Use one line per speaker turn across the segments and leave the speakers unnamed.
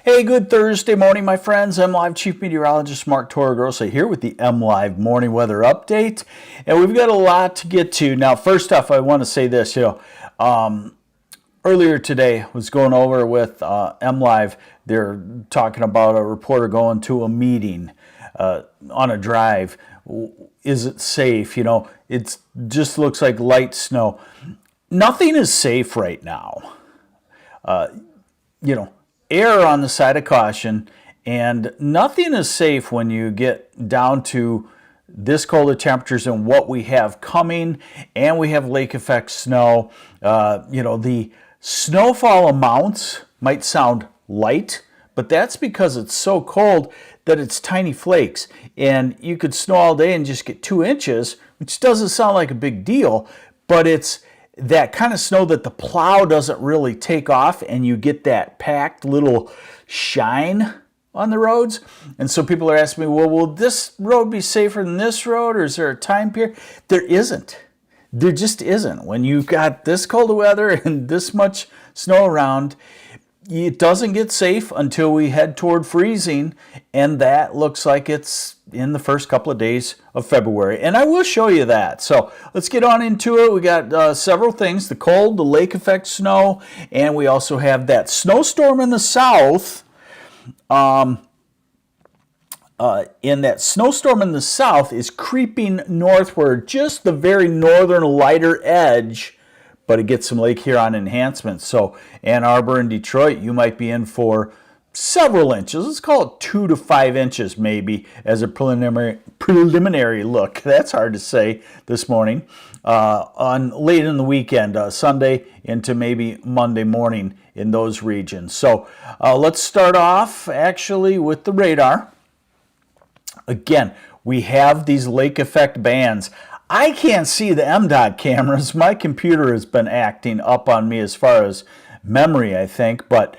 Hey, good Thursday morning, my friends. MLive Chief Meteorologist Mark Torregrossa here with the MLive Morning Weather Update. And we've got a lot to get to. Now, first off, I want to say this. Earlier today, I was going over with MLive. They're talking about a reporter going to a meeting on a drive. Is it safe? It just looks like light snow. Nothing is safe right now. Err on the side of caution, and nothing is safe when you get down to this cold of temperatures and what we have coming, and we have lake effect snow. The snowfall amounts might sound light, but that's because it's so cold that it's tiny flakes, and you could snow all day and just get 2 inches, which doesn't sound like a big deal, but it's that kind of snow that the plow doesn't really take off, and you get that packed little shine on the roads. And so people are asking me, well, will this road be safer than this road, or is there a time period? There isn't. There just isn't. When you've got this cold of weather and this much snow around, it doesn't get safe until we head toward freezing, and that looks like it's in the first couple of days of February. And I will show you that. So let's get on into it. We got several things: the cold, the lake effect snow, and we also have that snowstorm in the south. And that snowstorm in the south is creeping northward, just the very northern lighter edge, but it gets some Lake Huron enhancements. So Ann Arbor and Detroit, you might be in for several inches. Let's call it 2 to 5 inches maybe as a preliminary look. That's hard to say this morning. On late in the weekend, Sunday into maybe Monday morning in those regions. So let's start off actually with the radar. Again, we have these lake effect bands. I can't see the MDOT cameras. My computer has been acting up on me as far as memory, I think. But,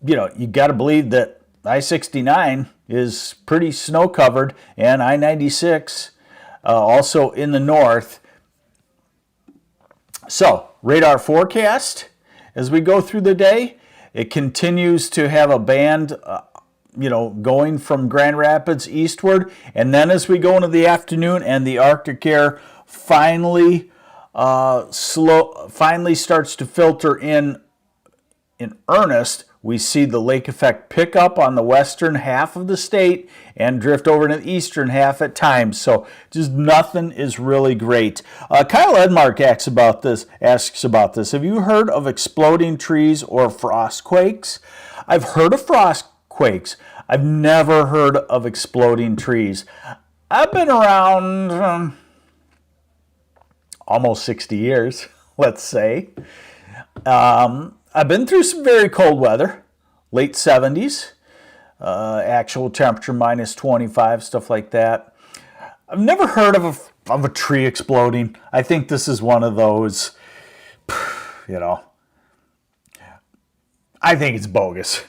you got to believe that I-69 is pretty snow covered, and I-96 also in the north. So, radar forecast as we go through the day, it continues to have a band going from Grand Rapids eastward, and then as we go into the afternoon and the Arctic air finally starts to filter in earnest, we see the lake effect pick up on the western half of the state and drift over to the eastern half at times. So just nothing is really great. Kyle Edmark asks about this. Have you heard of exploding trees or frost quakes? I've heard of frost quakes. I've never heard of exploding trees. I've been around almost 60 years, let's say. I've been through some very cold weather, late 70s, actual temperature minus 25, stuff like that. I've never heard of a tree exploding. I think this is one of those, I think it's bogus.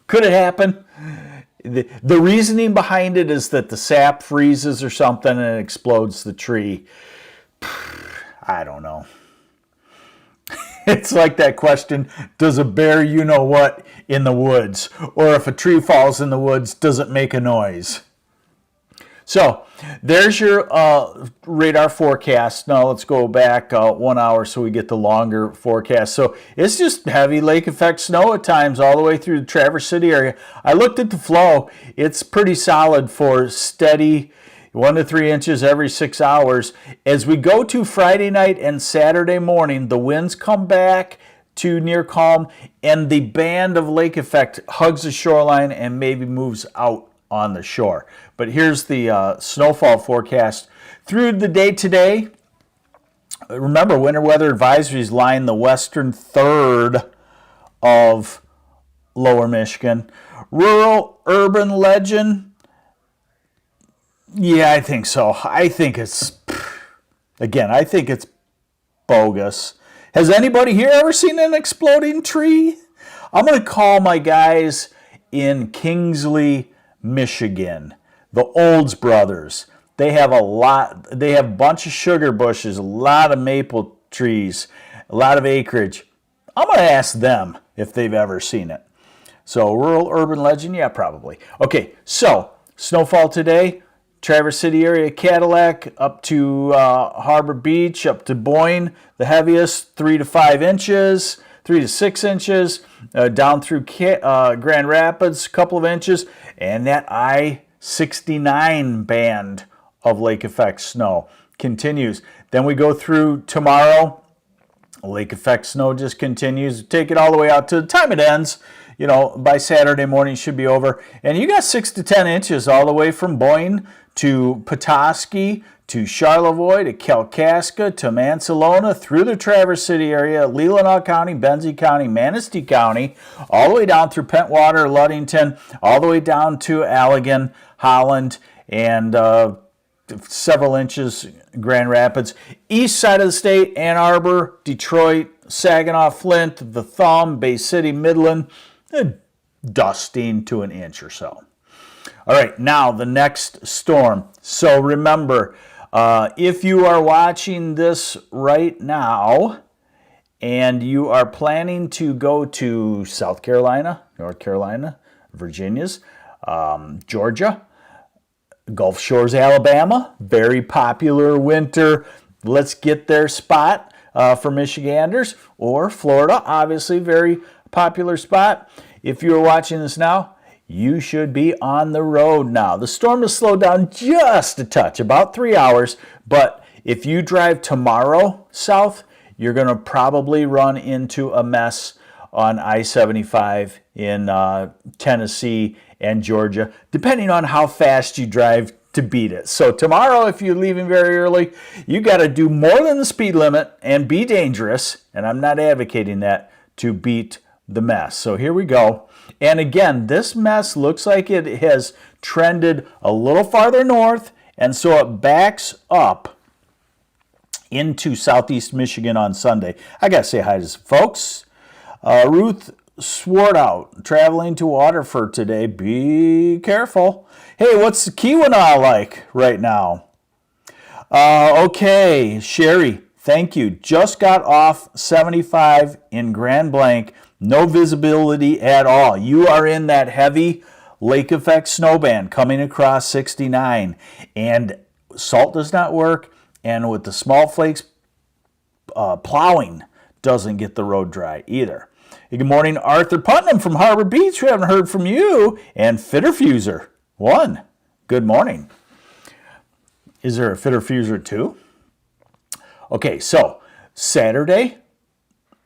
Could it happen? The reasoning behind it is that the sap freezes or something and it explodes the tree. I don't know. It's like that question, does a bear you-know-what in the woods? Or if a tree falls in the woods, does it make a noise? So there's your radar forecast. Now let's go back 1 hour so we get the longer forecast. So it's just heavy lake effect snow at times all the way through the Traverse City area. I looked at the flow. It's pretty solid for steady 1 to 3 inches every 6 hours. As we go to Friday night and Saturday morning, the winds come back to near calm, and the band of lake effect hugs the shoreline and maybe moves out on the shore. But here's the snowfall forecast through the day today. Remember, winter weather advisories line the western third of lower Michigan. Rural, urban legend. Yeah, I think so. I think it's bogus. Has anybody here ever seen an exploding tree? I'm going to call my guys in Kingsley, Michigan, the Olds brothers. They have a bunch of sugar bushes, a lot of maple trees, a lot of acreage. I'm going to ask them if they've ever seen it. So rural, urban legend, yeah, probably. Okay, so snowfall today, Traverse City area, Cadillac, up to Harbor Beach, up to Boyne, the heaviest, 3 to 5 inches, 3 to 6 inches, down through Grand Rapids, a couple of inches, and that I-69 band of lake effect snow continues. Then we go through tomorrow. Lake effect snow just continues. Take it all the way out to the time it ends. You know, by Saturday morning it should be over. And you got 6 to 10 inches all the way from Boyne to Petoskey to Charlevoix to Kalkaska to Mansalona through the Traverse City area, Leelanau County, Benzie County, Manistee County, all the way down through Pentwater, Ludington, all the way down to Allegan, Holland, and several inches Grand Rapids. East side of the state, Ann Arbor, Detroit, Saginaw, Flint, the Thumb, Bay City, Midland, dusting to an inch or so. All right, now the next storm. So remember, if you are watching this right now and you are planning to go to South Carolina, North Carolina, Virginia's, Georgia, Gulf Shores, Alabama, very popular winter let's get there spot for Michiganders, or Florida, obviously very popular spot. If you're watching this now, you should be on the road now. The storm has slowed down just a touch, about 3 hours, but if you drive tomorrow south, you're going to probably run into a mess on I-75 in Tennessee and Georgia, depending on how fast you drive to beat it. So tomorrow, if you're leaving very early, you got to do more than the speed limit and be dangerous, and I'm not advocating that, to beat the mess. So here we go. And again, this mess looks like it has trended a little farther north, and so it backs up into southeast Michigan on Sunday. I got to say hi to some folks. Ruth Swartout, traveling to Waterford today. Be careful. Hey, what's the Keweenaw like right now? Okay, Sherry, thank you. Just got off 75 in Grand Blanc. No visibility at all. You are in that heavy lake effect snow band coming across 69. And salt does not work. And with the small flakes, plowing doesn't get the road dry either. Hey, good morning, Arthur Putnam from Harbor Beach. We haven't heard from you. And Fitterfuser 1. Good morning. Is there a Fitterfuser 2? Okay, so Saturday.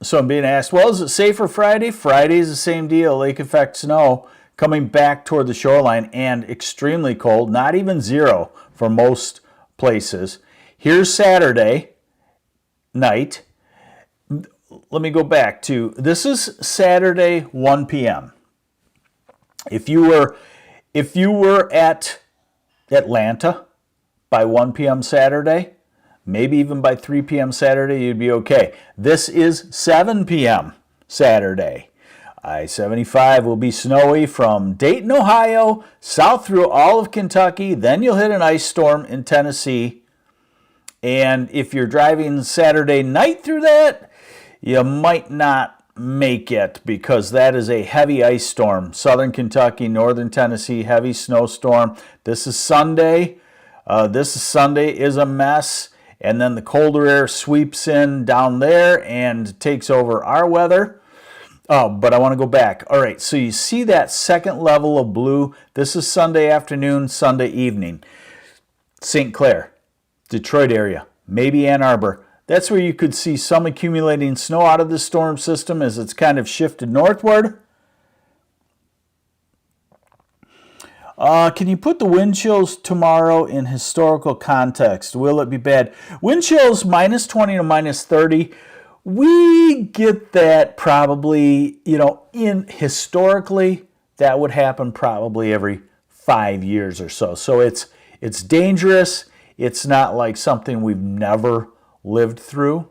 So I'm being asked, well, is it safer Friday? Friday is the same deal. Lake effect snow coming back toward the shoreline and extremely cold, not even 0 for most places. Here's Saturday night. Let me go back to, this is Saturday 1 p.m. If you were at Atlanta by 1 p.m. Saturday, maybe even by 3 p.m. Saturday, you'd be okay. This is 7 p.m. Saturday. I-75 will be snowy from Dayton, Ohio, south through all of Kentucky. Then you'll hit an ice storm in Tennessee. And if you're driving Saturday night through that, you might not make it because that is a heavy ice storm. Southern Kentucky, northern Tennessee, heavy snowstorm. This is Sunday. Sunday is a mess. And then the colder air sweeps in down there and takes over our weather. Oh, but I want to go back. All right, so you see that second level of blue? This is Sunday afternoon, Sunday evening. St. Clair, Detroit area, maybe Ann Arbor. That's where you could see some accumulating snow out of the storm system as it's kind of shifted northward. Can you put the wind chills tomorrow in historical context? Will it be bad? Wind chills minus 20 to minus 30. We get that probably, historically, that would happen probably every 5 years or so. So it's dangerous. It's not like something we've never lived through.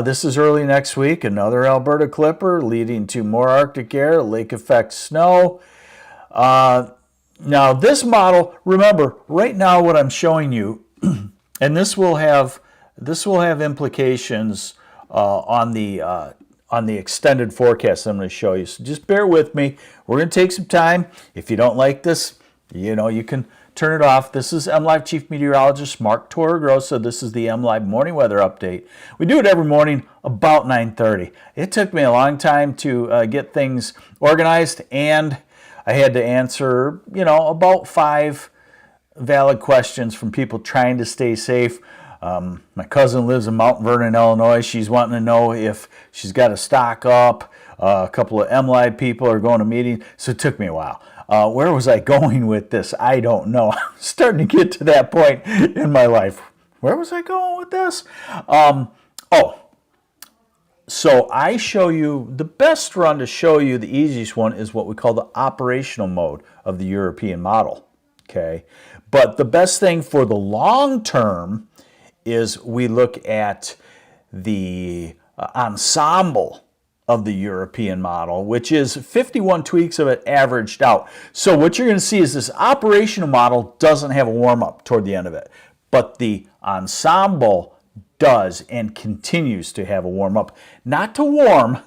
This is early next week. Another Alberta clipper leading to more Arctic air, lake effect snow. Now this model, remember, right now what I'm showing you, and this will have implications on the on the extended forecast I'm going to show you. So just bear with me. We're going to take some time. If you don't like this, you can turn it off. This is MLive Chief Meteorologist Mark Torregrossa. This is the MLive Morning Weather Update. We do it every morning about 9:30. It took me a long time to get things organized, and I had to answer, about 5 valid questions from people trying to stay safe. My cousin lives in Mount Vernon, Illinois. She's wanting to know if she's got to stock up. A couple of MLive people are going to meetings, so it took me a while. Where was I going with this? I don't know. I'm starting to get to that point in my life. Where was I going with this? So I show you, the best run to show you, the easiest one is what we call the operational mode of the European model. Okay, but the best thing for the long term is we look at the ensemble of the European model, which is 51 tweaks of it averaged out. So what you're going to see is this operational model doesn't have a warm-up toward the end of it, but the ensemble does and continues to have a warm-up. Not to warm,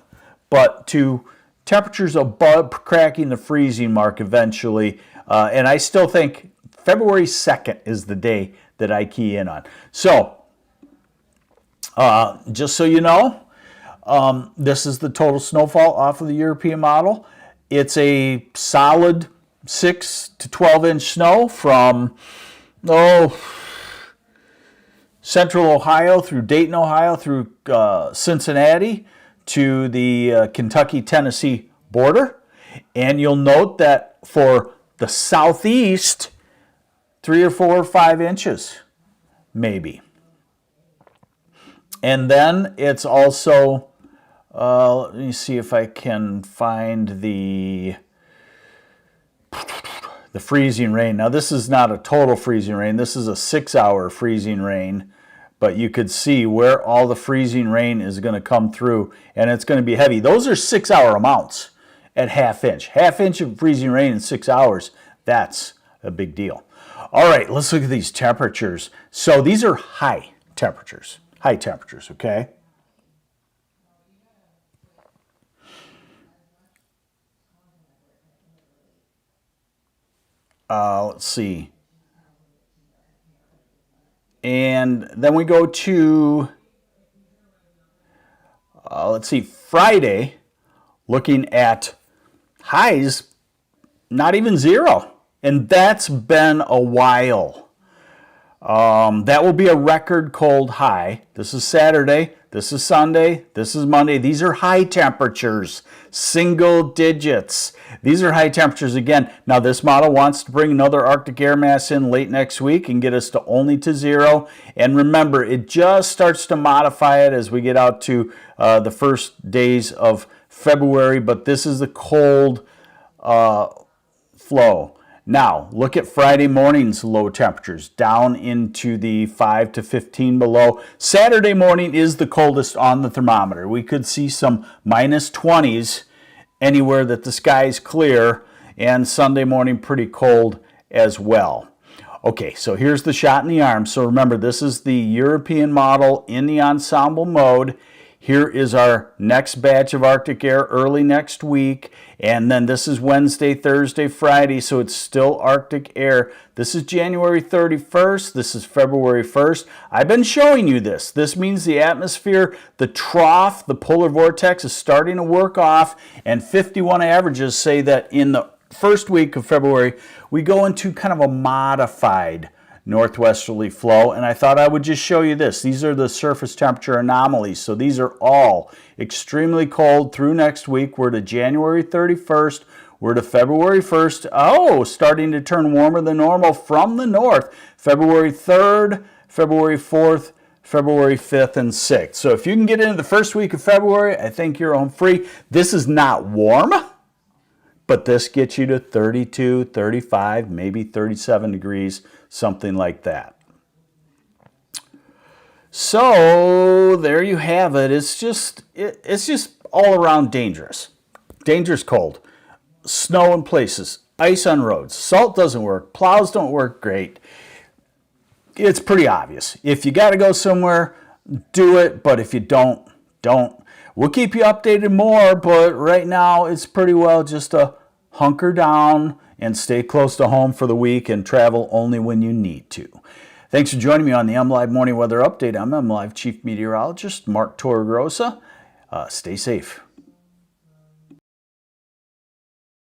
but to temperatures above cracking the freezing mark eventually. And I still think February 2nd is the day that I key in on. So, just so you know, this is the total snowfall off of the European model. It's a solid 6 to 12 inch snow from, central Ohio through Dayton, Ohio, through Cincinnati to the Kentucky-Tennessee border. And you'll note that for the southeast, 3 or 4 or 5 inches, maybe. And then it's also, let me see if I can find the freezing rain. Now this is not a total freezing rain. This is a 6-hour freezing rain. But you could see where all the freezing rain is going to come through, and it's going to be heavy. Those are 6-hour amounts at half inch. Half inch of freezing rain in 6 hours, that's a big deal. All right, let's look at these temperatures. So these are high temperatures, okay? Let's see. And then we go to, let's see, Friday, looking at highs, not even 0. And that's been a while. That will be a record cold high. This is Saturday, this is Sunday, this is Monday. These are high temperatures, single digits. These are high temperatures again. Now this model wants to bring another Arctic air mass in late next week and get us to only to 0. And remember, it just starts to modify it as we get out to the first days of February. But this is the cold flow. Now, look at Friday morning's low temperatures, down into the 5 to 15 below. Saturday morning is the coldest on the thermometer. We could see some minus 20s anywhere that the sky is clear, and Sunday morning pretty cold as well. Okay, so here's the shot in the arm. So remember, this is the European model in the ensemble mode. Here is our next batch of Arctic air early next week. And then this is Wednesday, Thursday, Friday, so it's still Arctic air. This is January 31st. This is February 1st. I've been showing you this. This means the atmosphere, the trough, the polar vortex is starting to work off. And 51 averages say that in the first week of February, we go into kind of a modified northwesterly flow, and I thought I would just show you this. These are the surface temperature anomalies, so these are all extremely cold through next week. We're to January 31st, we're to February 1st. Oh, starting to turn warmer than normal from the north. February 3rd, February 4th, February 5th, and 6th. So if you can get into the first week of February, I think you're home free. This is not warm, but this gets you to 32, 35, maybe 37 degrees, something like that. So there you have it. It's just all around dangerous. Dangerous cold. Snow in places. Ice on roads. Salt doesn't work. Plows don't work great. It's pretty obvious. If you got to go somewhere, do it. But if you don't. We'll keep you updated more, but right now it's pretty well just a hunker down and stay close to home for the week and travel only when you need to. Thanks for joining me on the MLive Morning Weather Update. I'm MLive Chief Meteorologist Mark Torregrossa. Stay safe.